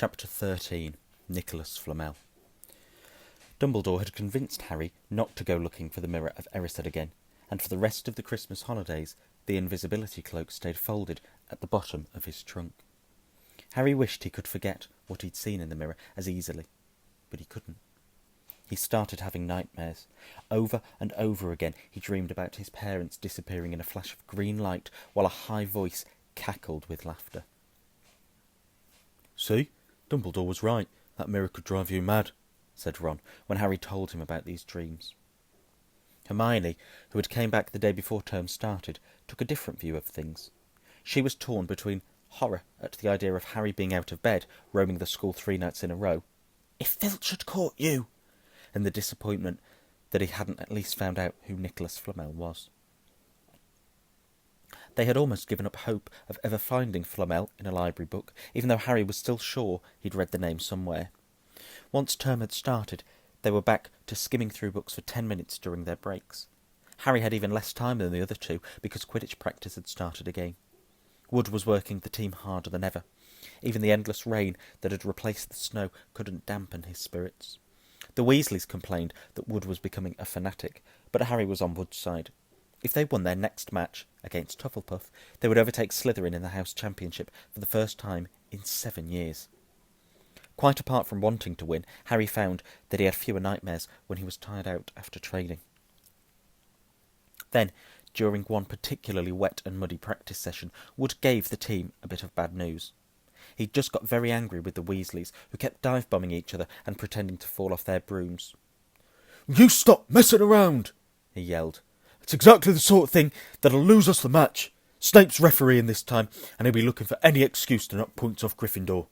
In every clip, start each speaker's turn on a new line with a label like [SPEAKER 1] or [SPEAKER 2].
[SPEAKER 1] Chapter 13. Nicholas Flamel. Dumbledore had convinced Harry not to go looking for the Mirror of Erised again, and for the rest of the Christmas holidays the invisibility cloak stayed folded at the bottom of his trunk. Harry wished he could forget what he'd seen in the mirror as easily, but he couldn't. He started having nightmares. Over and over again he dreamed about his parents disappearing in a flash of green light while a high voice cackled with laughter.
[SPEAKER 2] "See, Dumbledore was right. That mirror could drive you mad," said Ron, when Harry told him about these dreams.
[SPEAKER 1] Hermione, who had came back the day before term started, took a different view of things. She was torn between horror at the idea of Harry being out of bed, roaming the school 3 nights in a row, if Filch had caught you, and the disappointment that he hadn't at least found out who Nicholas Flamel was. They had almost given up hope of ever finding Flamel in a library book, even though Harry was still sure he'd read the name somewhere. Once term had started, they were back to skimming through books for 10 minutes during their breaks. Harry had even less time than the other two, because Quidditch practice had started again. Wood was working the team harder than ever. Even the endless rain that had replaced the snow couldn't dampen his spirits. The Weasleys complained that Wood was becoming a fanatic, but Harry was on Wood's side. If they won their next match against Tufflepuff, they would overtake Slytherin in the House Championship for the first time in 7 years. Quite apart from wanting to win, Harry found that he had fewer nightmares when he was tired out after training. Then, during one particularly wet and muddy practice session, Wood gave the team a bit of bad news. He'd just got very angry with the Weasleys, who kept dive-bombing each other and pretending to fall off their brooms.
[SPEAKER 2] "You stop messing around," he yelled. "It's exactly the sort of thing that'll lose us the match. Snape's refereeing this time, and he'll be looking for any excuse to knock points off Gryffindor."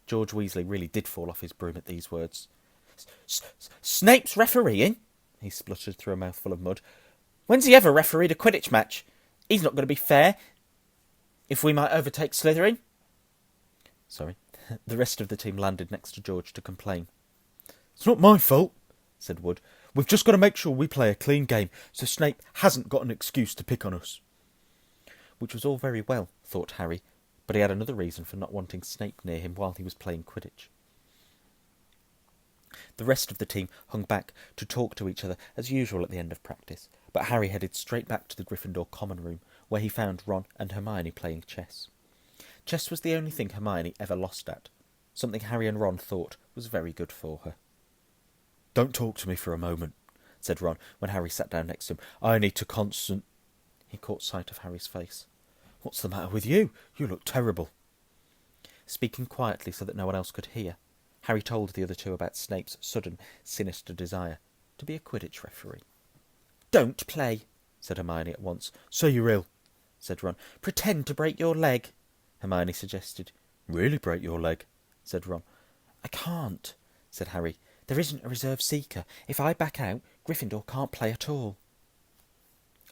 [SPEAKER 1] George Weasley really did fall off his broom at these words. "Snape's refereeing?" he spluttered through a mouthful of mud. "When's he ever refereed a Quidditch match? He's not going to be fair if we might overtake Slytherin." Sorry. The rest of the team landed next to George to complain.
[SPEAKER 2] "It's not my fault," said Wood. "We've just got to make sure we play a clean game, so Snape hasn't got an excuse to pick on us."
[SPEAKER 1] Which was all very well, thought Harry, but he had another reason for not wanting Snape near him while he was playing Quidditch. The rest of the team hung back to talk to each other as usual at the end of practice, but Harry headed straight back to the Gryffindor common room, where he found Ron and Hermione playing chess. Chess was the only thing Hermione ever lost at, something Harry and Ron thought was very good for her.
[SPEAKER 2] "Don't talk to me for a moment," said Ron, when Harry sat down next to him. "I need to He caught sight of Harry's face. "What's the matter with you? You look terrible."
[SPEAKER 1] Speaking quietly so that no one else could hear, Harry told the other two about Snape's sudden, sinister desire to be a Quidditch referee. "Don't play," said Hermione at once.
[SPEAKER 2] "Say you're ill,"
[SPEAKER 1] said Ron. "Pretend to break your leg," Hermione suggested.
[SPEAKER 2] "Really break your leg,"
[SPEAKER 1] said Ron. "I can't," said Harry. "There isn't a reserve seeker. If I back out, Gryffindor can't play at all."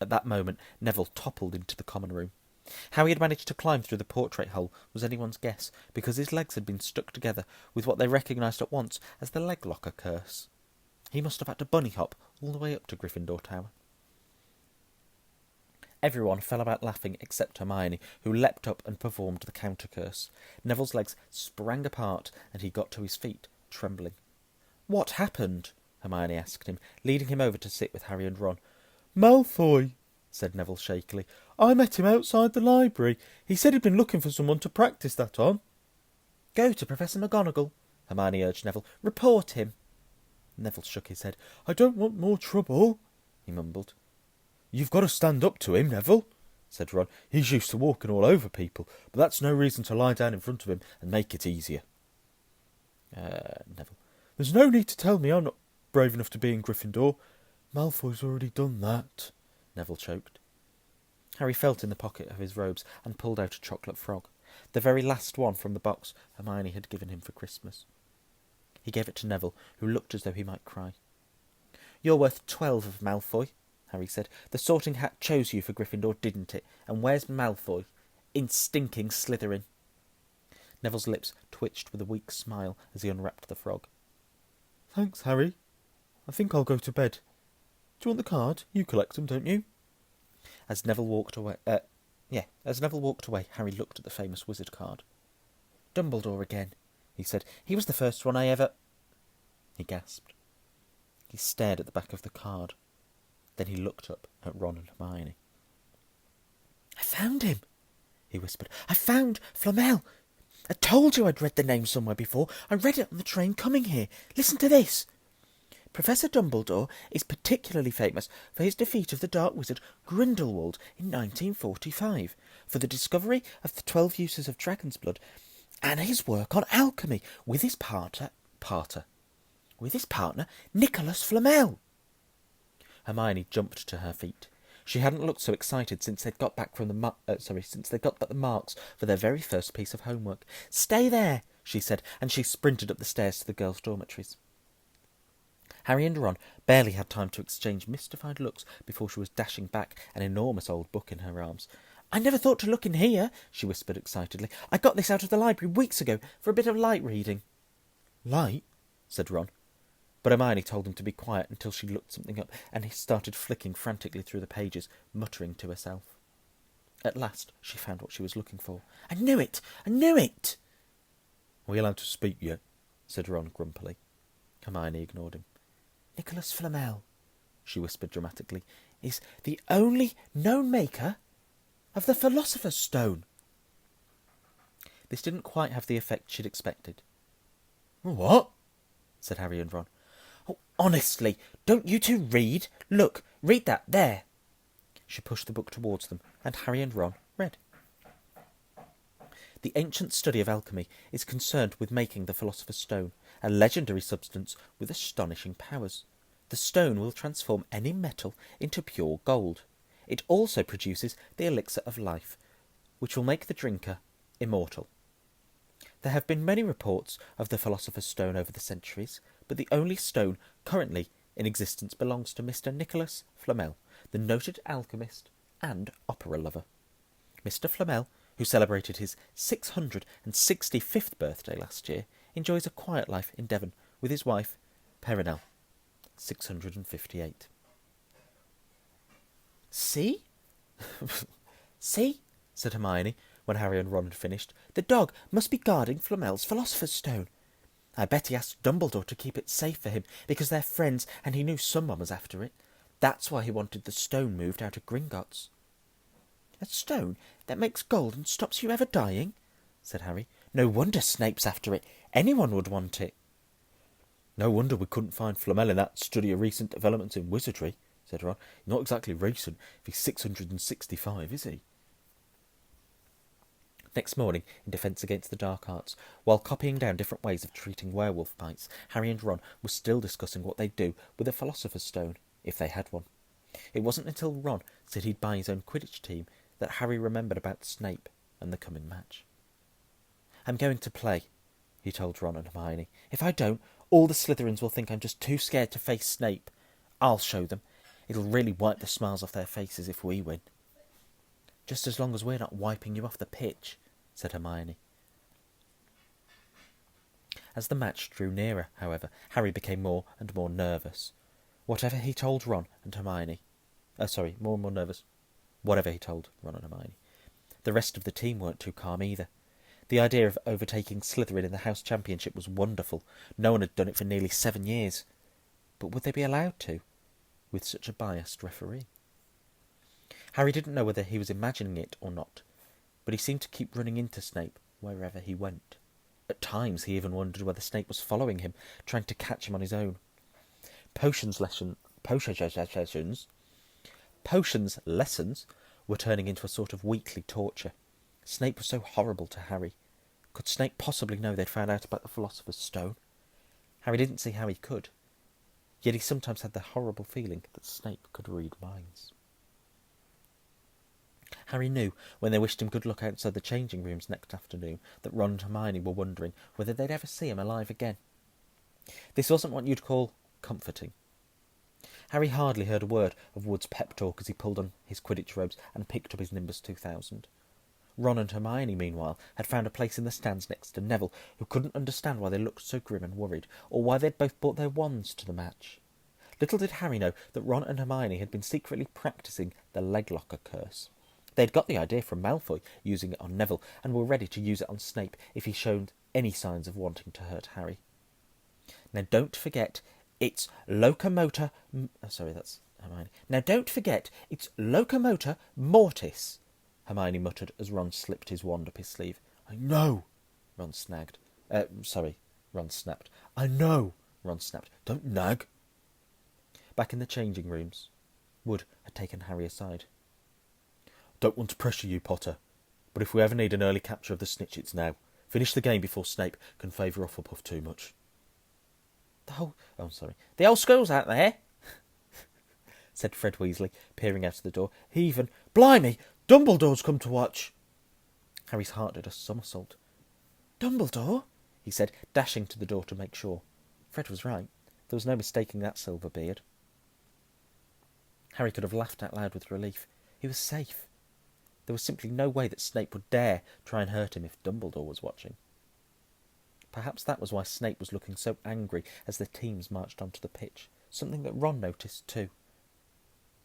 [SPEAKER 1] At that moment, Neville toppled into the common room. How he had managed to climb through the portrait hole was anyone's guess, because his legs had been stuck together with what they recognised at once as the leg locker curse. He must have had to bunny hop all the way up to Gryffindor Tower. Everyone fell about laughing except Hermione, who leapt up and performed the counter curse. Neville's legs sprang apart, and he got to his feet, trembling. "What happened?" Hermione asked him, leading him over to sit with Harry and Ron.
[SPEAKER 2] "Malfoy," said
[SPEAKER 1] Neville shakily.
[SPEAKER 2] "I met him outside the library. He said he'd been looking for someone to practice that on."
[SPEAKER 1] "Go to Professor McGonagall," Hermione urged Neville. "Report him." Neville shook his head.
[SPEAKER 2] "I don't want more trouble," he mumbled. "You've got to stand up to him, Neville," said Ron. "He's used to walking all over people, but that's no reason to lie down in front of him and make it easier."
[SPEAKER 1] Neville.
[SPEAKER 2] "There's no need to tell me I'm not brave enough to be in Gryffindor. Malfoy's already done that," Neville choked.
[SPEAKER 1] Harry felt in the pocket of his robes and pulled out a chocolate frog, the very last one from the box Hermione had given him for Christmas. He gave it to Neville, who looked as though he might cry. "You're worth 12 of Malfoy," Harry said. "The Sorting Hat chose you for Gryffindor, didn't it? And where's Malfoy? In stinking Slytherin." Neville's lips twitched with a weak smile as he unwrapped the frog.
[SPEAKER 2] "Thanks, Harry. I think I'll go to bed. Do you want the card? You collect them, don't you?"
[SPEAKER 1] As Neville walked away, Harry looked at the famous wizard card. Dumbledore again," he said. "He was the first one I ever—" He gasped. He stared at the back of the card. Then he looked up at Ron and Hermione. "I found him," he whispered. "I found Flamel. I told you I'd read the name somewhere before. I read it on the train coming here. Listen to this. Professor Dumbledore is particularly famous for his defeat of the Dark Wizard Grindelwald in 1945, for the discovery of the 12 uses of dragon's blood, and his work on alchemy with his partner, Nicholas Flamel." Hermione jumped to her feet. She hadn't looked so excited since they'd got back the marks for their very first piece of homework. "Stay there," she said, and she sprinted up the stairs to the girls' dormitories. Harry and Ron barely had time to exchange mystified looks before she was dashing back, an enormous old book in her arms. "I never thought to look in here," she whispered excitedly. "I got this out of the library weeks ago for a bit of light reading." "Light?" said Ron. But Hermione told him to be quiet until she looked something up, and he started flicking frantically through the pages, muttering to herself. At last she found what she was looking for. "I knew it! I knew it!" "Are we allowed to speak yet?" said Ron grumpily. Hermione ignored him. "Nicholas Flamel," she whispered dramatically, "is the only known maker of the Philosopher's Stone." This didn't quite have the effect she'd expected. "What?" said Harry and Ron. "Oh, honestly, don't you two read? Look, read that, there." She pushed the book towards them, and Harry and Ron read. "The ancient study of alchemy is concerned with making the Philosopher's Stone, a legendary substance with astonishing powers. The stone will transform any metal into pure gold. It also produces the elixir of life, which will make the drinker immortal. There have been many reports of the Philosopher's Stone over the centuries, but the only stone currently in existence belongs to Mr. Nicholas Flamel, the noted alchemist and opera lover. Mr. Flamel, who celebrated his 665th birthday last year, enjoys a quiet life in Devon with his wife, Perenelle, 658. "See?" "See?" said Hermione, when Harry and Ron had finished. "The dog must be guarding Flamel's Philosopher's Stone. I bet he asked Dumbledore to keep it safe for him, because they're friends and he knew someone was after it. That's why he wanted the stone moved out of Gringotts." "A stone that makes gold and stops you ever dying?" said Harry. "No wonder Snape's after it. Anyone would want it." "No wonder we couldn't find Flamel in that study of recent developments in wizardry," said Ron. "Not exactly recent, if he's 665, is he?" Next morning, in Defence Against the Dark Arts, while copying down different ways of treating werewolf bites, Harry and Ron were still discussing what they'd do with a Philosopher's Stone, if they had one. It wasn't until Ron said he'd buy his own Quidditch team that Harry remembered about Snape and the coming match. "I'm going to play," he told Ron and Hermione. "If I don't, all the Slytherins will think I'm just too scared to face Snape. I'll show them. It'll really wipe the smiles off their faces if we win." "Just as long as we're not wiping you off the pitch," said Hermione. As the match drew nearer, however, Harry became more and more nervous. Whatever he told Ron and Hermione... more and more nervous. Whatever he told Ron and Hermione. The rest of the team weren't too calm either. The idea of overtaking Slytherin in the House Championship was wonderful. No one had done it for nearly 7 years. But would they be allowed to, with such a biased referee? Harry didn't know whether he was imagining it or not, but he seemed to keep running into Snape wherever he went. At times he even wondered whether Snape was following him, trying to catch him on his own. Potions lessons were turning into a sort of weekly torture. Snape was so horrible to Harry. Could Snape possibly know they'd found out about the Philosopher's Stone? Harry didn't see how he could. Yet he sometimes had the horrible feeling that Snape could read minds. Harry knew, when they wished him good luck outside the changing rooms next afternoon, that Ron and Hermione were wondering whether they'd ever see him alive again. This wasn't what you'd call comforting. Harry hardly heard a word of Wood's pep talk as he pulled on his Quidditch robes and picked up his Nimbus 2000. Ron and Hermione, meanwhile, had found a place in the stands next to Neville, who couldn't understand why they looked so grim and worried, or why they'd both brought their wands to the match. Little did Harry know that Ron and Hermione had been secretly practising the Leglocker curse. They'd got the idea from Malfoy, using it on Neville, and were ready to use it on Snape if he showed any signs of wanting to hurt Harry. Now don't forget, it's locomotor... sorry, that's Hermione. Now don't forget, it's locomotor mortis, Hermione muttered as Ron slipped his wand up his sleeve.
[SPEAKER 2] I know,
[SPEAKER 1] Ron snagged. Ron snapped.
[SPEAKER 2] I know,
[SPEAKER 1] Ron snapped.
[SPEAKER 2] Don't nag.
[SPEAKER 1] Back in the changing rooms, Wood had taken Harry aside.
[SPEAKER 2] Don't want to pressure you, Potter, but if we ever need an early capture of the snitch, it's now. Finish the game before Snape can favour Hufflepuff too much.
[SPEAKER 1] The whole school's out there, said Fred Weasley, peering out of the door.
[SPEAKER 2] Even, blimey, Dumbledore's come to watch.
[SPEAKER 1] Harry's heart did a somersault.
[SPEAKER 2] Dumbledore?
[SPEAKER 1] He said, dashing to the door to make sure. Fred was right. There was no mistaking that silver beard. Harry could have laughed out loud with relief. He was safe. There was simply no way that Snape would dare try and hurt him if Dumbledore was watching. Perhaps that was why Snape was looking so angry as the teams marched onto the pitch, something that Ron noticed too.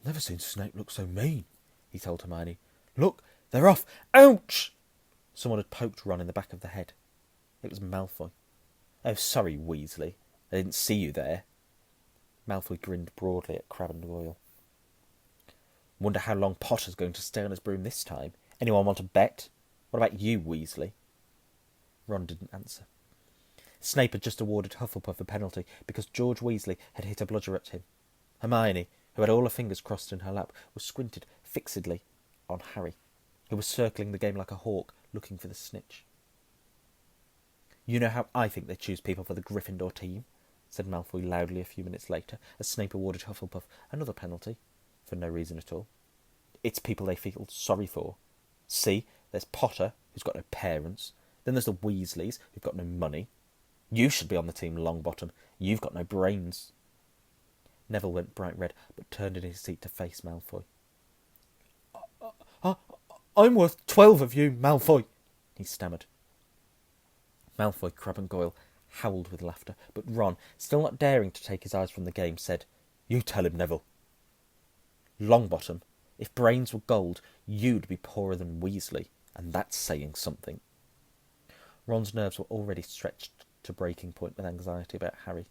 [SPEAKER 2] Never seen Snape look so mean, he told Hermione.
[SPEAKER 1] Look, they're off. Ouch! Someone had poked Ron in the back of the head. It was Malfoy. Oh, sorry, Weasley. I didn't see you there. Malfoy grinned broadly at Crabbe and Goyle. Wonder how long Potter's going to stay on his broom this time. Anyone want to bet? What about you, Weasley? Ron didn't answer. Snape had just awarded Hufflepuff a penalty because George Weasley had hit a bludger at him. Hermione, who had all her fingers crossed in her lap, was squinted fixedly on Harry, who was circling the game like a hawk, looking for the snitch. You know how I think they choose people for the Gryffindor team, said Malfoy loudly a few minutes later, as Snape awarded Hufflepuff another penalty, for no reason at all. It's people they feel sorry for. See, there's Potter, who's got no parents. Then there's the Weasleys, who've got no money. You should be on the team, Longbottom. You've got no brains. Neville went bright red, but turned in his seat to face Malfoy.
[SPEAKER 2] I'm worth 12 of you, Malfoy, he stammered.
[SPEAKER 1] Malfoy, Crabbe and Goyle howled with laughter, but Ron, still not daring to take his eyes from the game, said,
[SPEAKER 2] You tell him, Neville.
[SPEAKER 1] Longbottom, if brains were gold, you'd be poorer than Weasley, and that's saying something. Ron's nerves were already stretched to breaking point with anxiety about Harry.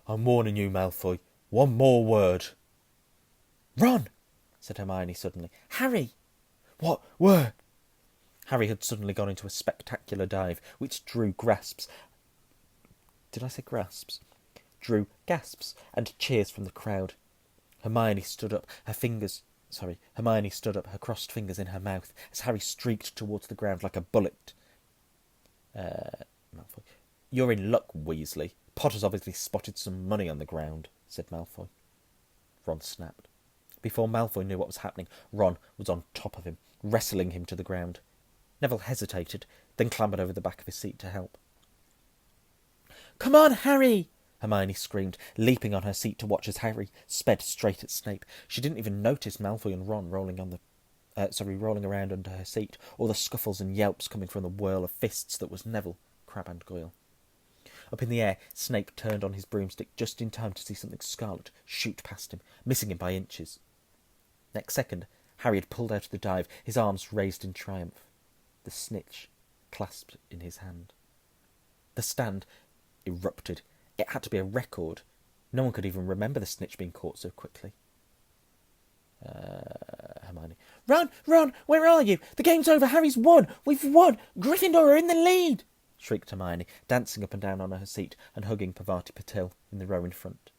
[SPEAKER 2] I'm warning you, Malfoy. One more word.
[SPEAKER 1] Ron, said Hermione suddenly. Harry!
[SPEAKER 2] What? Where?
[SPEAKER 1] Harry had suddenly gone into a spectacular dive, which drew gasps. Did I say grasps? Drew gasps and cheers from the crowd. Hermione stood up, her crossed fingers in her mouth, as Harry streaked towards the ground like a bullet. Malfoy. You're in luck, Weasley. Potter's obviously spotted some money on the ground, said Malfoy. Ron snapped. Before Malfoy knew what was happening, Ron was on top of him, wrestling him to the ground. Neville hesitated, then clambered over the back of his seat to help. Come on, Harry! Hermione screamed, leaping on her seat to watch as Harry sped straight at Snape. She didn't even notice Malfoy and Ron rolling around under her seat, or the scuffles and yelps coming from the whirl of fists that was Neville, Crabbe and Goyle. Up in the air, Snape turned on his broomstick just in time to see something scarlet shoot past him, missing him by inches. Next second, Harry had pulled out of the dive, his arms raised in triumph, the snitch clasped in his hand. The stand erupted. It had to be a record. No one could even remember the snitch being caught so quickly. Hermione. Ron, where are you? The game's over. Harry's won. We've won. Gryffindor are in the lead, shrieked Hermione, dancing up and down on her seat and hugging Parvati Patil in the row in front.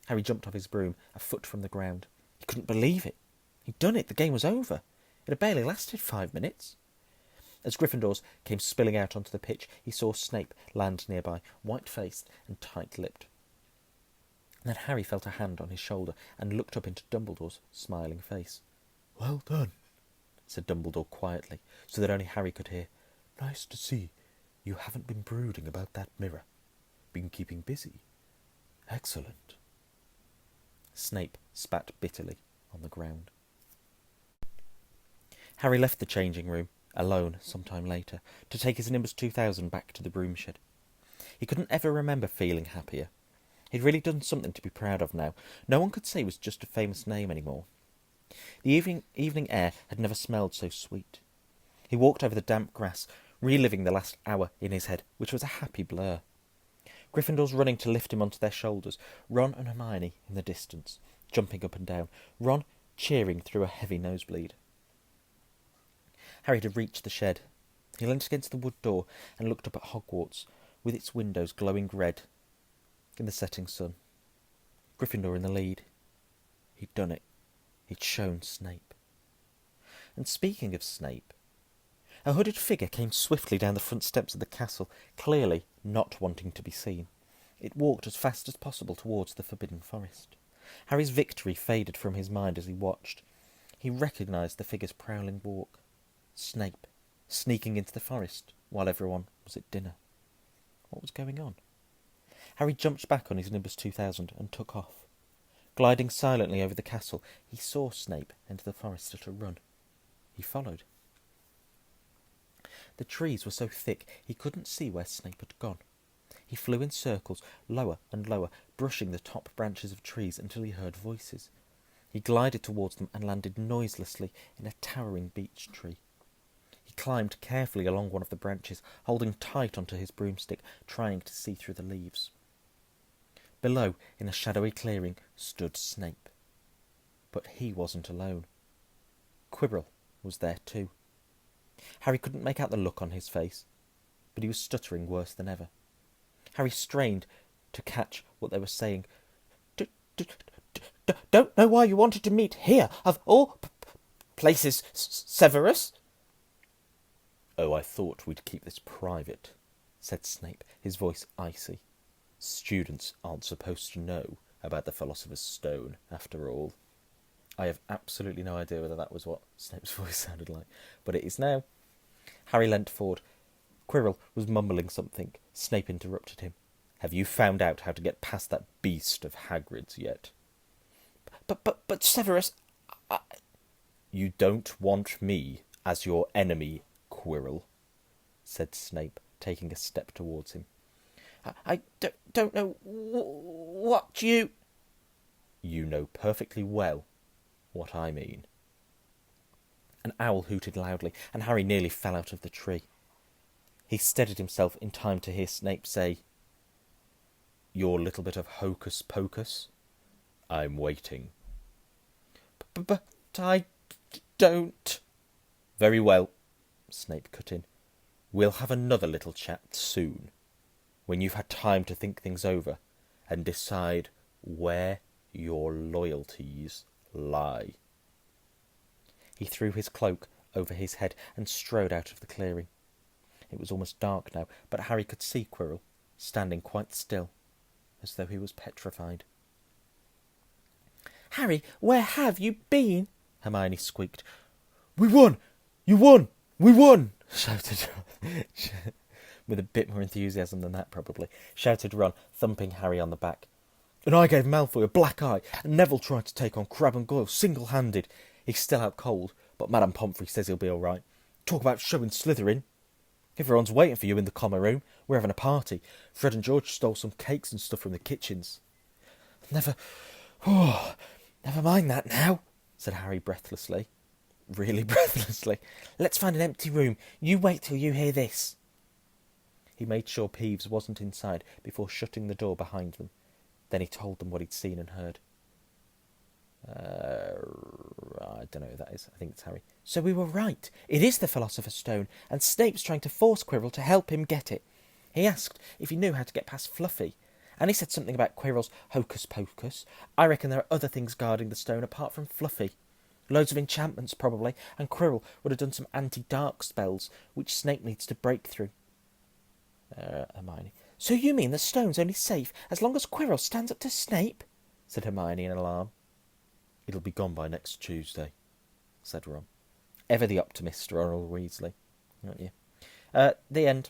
[SPEAKER 1] Harry jumped off his broom, a foot from the ground. He couldn't believe it. He'd done it. The game was over. It had barely lasted 5 minutes. As Gryffindors came spilling out onto the pitch, he saw Snape land nearby, white-faced and tight-lipped. Then Harry felt a hand on his shoulder and looked up into Dumbledore's smiling face.
[SPEAKER 2] Well done,
[SPEAKER 1] said Dumbledore quietly, so that only Harry could hear.
[SPEAKER 2] Nice to see. You haven't been brooding about that mirror. Been keeping busy. Excellent.
[SPEAKER 1] Snape spat bitterly on the ground. Harry left the changing room, alone some time later, to take his Nimbus 2000 back to the broom shed. He couldn't ever remember feeling happier. He'd really done something to be proud of now. No one could say he was just a famous name anymore. The evening air had never smelled so sweet. He walked over the damp grass, reliving the last hour in his head, which was a happy blur. Gryffindors running to lift him onto their shoulders, Ron and Hermione in the distance, jumping up and down, Ron cheering through a heavy nosebleed. Harry had reached the shed. He leant against the wood door and looked up at Hogwarts, with its windows glowing red in the setting sun. Gryffindor in the lead. He'd done it. He'd shown Snape. And speaking of Snape, a hooded figure came swiftly down the front steps of the castle, clearly not wanting to be seen. It walked as fast as possible towards the Forbidden Forest. Harry's victory faded from his mind as he watched. He recognised the figure's prowling walk. Snape, sneaking into the forest while everyone was at dinner. What was going on? Harry jumped back on his Nimbus 2000 and took off. Gliding silently over the castle, he saw Snape enter the forest at a run. He followed. The trees were so thick he couldn't see where Snape had gone. He flew in circles, lower and lower, brushing the top branches of trees until he heard voices. He glided towards them and landed noiselessly in a towering beech tree. He climbed carefully along one of the branches, holding tight onto his broomstick, trying to see through the leaves. Below, in a shadowy clearing, stood Snape. But he wasn't alone. Quirrell was there too. Harry couldn't make out the look on his face, but he was stuttering worse than ever. Harry strained to catch what they were saying. Don't know why you wanted to meet here, of all places, Severus. Oh, I thought we'd keep this private, said Snape, his voice icy. Students aren't supposed to know about the Philosopher's Stone, after all. I have absolutely no idea whether that was what Snape's voice sounded like, but it is now. Harry leant forward. Quirrell was mumbling something. Snape interrupted him. Have you found out how to get past that beast of Hagrid's yet? But Severus, You don't want me as your enemy, Quirrell, said Snape, taking a step towards him. I don't know what you... You know perfectly well what I mean. An owl hooted loudly, and Harry nearly fell out of the tree. He steadied himself in time to hear Snape say, Your little bit of hocus pocus? I'm waiting. But I don't... Very well, Snape cut in. We'll have another little chat soon, when you've had time to think things over and decide where your loyalties lie. He threw his cloak over his head and strode out of the clearing. It was almost dark now, but Harry could see Quirrell, standing quite still, as though he was petrified. Harry, where have you been? Hermione squeaked. We won! You won! We won! Shouted with a bit more enthusiasm than that, probably, shouted Ron, thumping Harry on the back. And I gave Malfoy a black eye, and Neville tried to take on Crabbe and Goyle single-handed. He's still out cold, but Madame Pomfrey says he'll be all right. Talk about showing Slytherin. Everyone's waiting for you in the common room. We're having a party. Fred and George stole some cakes and stuff from the kitchens. Never mind that now, said Harry breathlessly. Really breathlessly. Let's find an empty room. You wait till you hear this. He made sure Peeves wasn't inside before shutting the door behind them. Then he told them what he'd seen and heard. I don't know who that is. I think it's Harry. So we were right. It is the Philosopher's Stone, and Snape's trying to force Quirrell to help him get it. He asked if he knew how to get past Fluffy, and he said something about Quirrell's hocus pocus. I reckon there are other things guarding the stone apart from Fluffy. Loads of enchantments, probably, and Quirrell would have done some anti-dark spells, which Snape needs to break through. Hermione. So you mean the stone's only safe as long as Quirrell stands up to Snape? Said Hermione in alarm. It'll be gone by next Tuesday, said Ron. Ever the optimist, Ronald Weasley. Aren't you? The end.